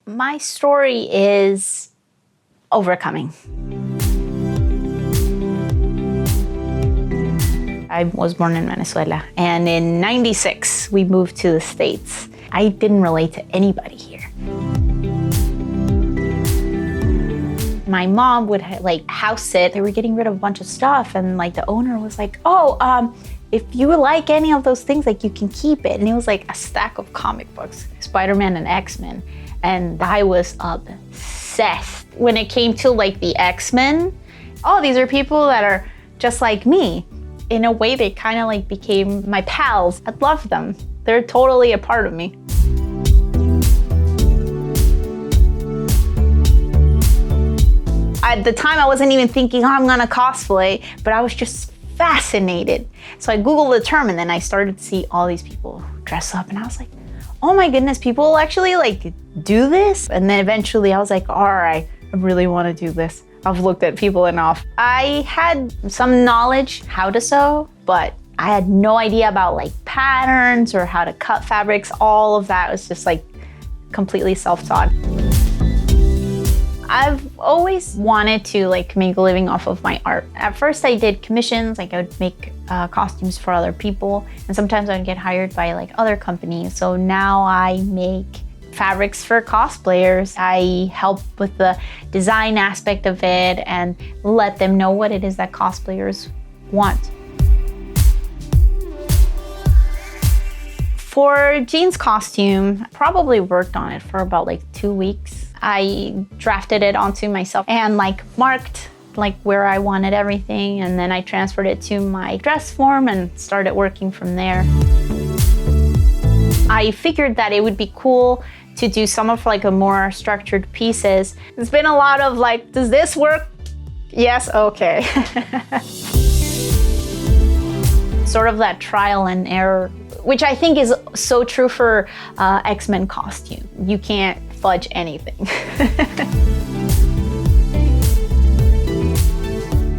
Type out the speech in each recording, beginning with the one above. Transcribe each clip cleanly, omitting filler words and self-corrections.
My story is overcoming. I was born in Venezuela, and in '96, we moved to the States. I didn't relate to anybody here. My mom would house sit. They were getting rid of a bunch of stuff, and the owner was like, "Oh, if you like any of those things, you can keep it." And it was like a stack of comic books, Spider-Man and X-Men, and I was obsessed. When it came to the X-Men, oh, these are people that are just like me. In a way, they kind of became my pals. I love them. They're totally a part of me. At the time, I wasn't even thinking, oh, I'm gonna cosplay, but I was just fascinated. So I Googled the term, and then I started to see all these people dress up, and I was like, oh my goodness, people actually do this? And then eventually I was like, all right, I really wanna do this. I've looked at people enough. I had some knowledge how to sew, but I had no idea about patterns or how to cut fabrics. All of that was just completely self-taught. I've always wanted to make a living off of my art. At first I did commissions, I would make costumes for other people, and sometimes I would get hired by other companies. So now I make fabrics for cosplayers. I help with the design aspect of it and let them know what it is that cosplayers want. For Jean's costume, I probably worked on it for about 2 weeks. I drafted it onto myself and marked where I wanted everything, and then I transferred it to my dress form and started working from there. I figured that it would be cool to do some of a more structured pieces. It's been a lot of does this work? Yes, okay. Sort of that trial and error, which I think is so true for X-Men costume. You can't fudge anything.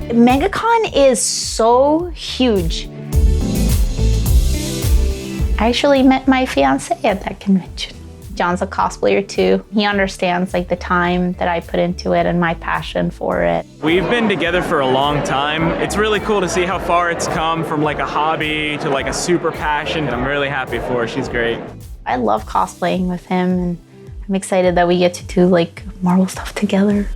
MegaCon is so huge. I actually met my fiance at that convention. John's a cosplayer too. He understands the time that I put into it and my passion for it. We've been together for a long time. It's really cool to see how far it's come from a hobby to a super passion. I'm really happy for her. She's great. I love cosplaying with him, and I'm excited that we get to do Marvel stuff together.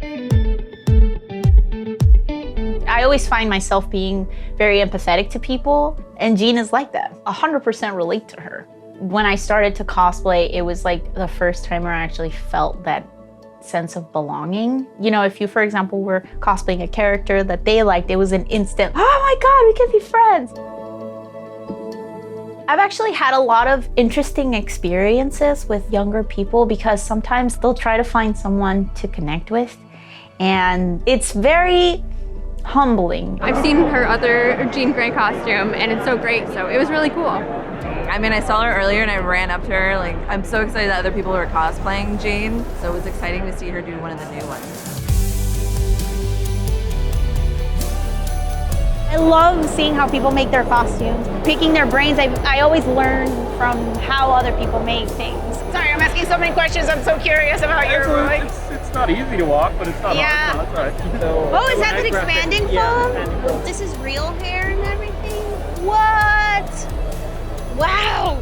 I always find myself being very empathetic to people, and Jean is like that. 100% relate to her. When I started to cosplay, it was the first time where I actually felt that sense of belonging. If you, for example, were cosplaying a character that they liked, it was an instant, oh my God, we can be friends. I've actually had a lot of interesting experiences with younger people because sometimes they'll try to find someone to connect with, and it's very humbling. I've seen her other Jean Grey costume, and it's so great, so it was really cool. I mean, I saw her earlier and I ran up to her. I'm so excited that other people were cosplaying Jean, so it was exciting to see her do one of the new ones. I love seeing how people make their costumes, picking their brains. I always learn from how other people make things. Sorry, I'm asking so many questions. I'm so curious about your work. It's not easy to walk, but it's not hard. That's right. Oh, is that the expanding foam? This is real hair and everything? What? Wow!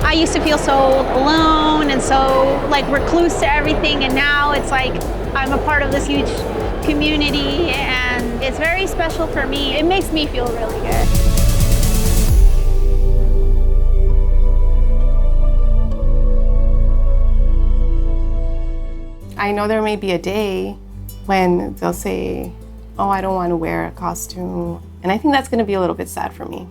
I used to feel so alone and so recluse to everything, and now it's I'm a part of this huge community, and it's very special for me. It makes me feel really good. I know there may be a day when they'll say, oh, I don't want to wear a costume. And I think that's going to be a little bit sad for me.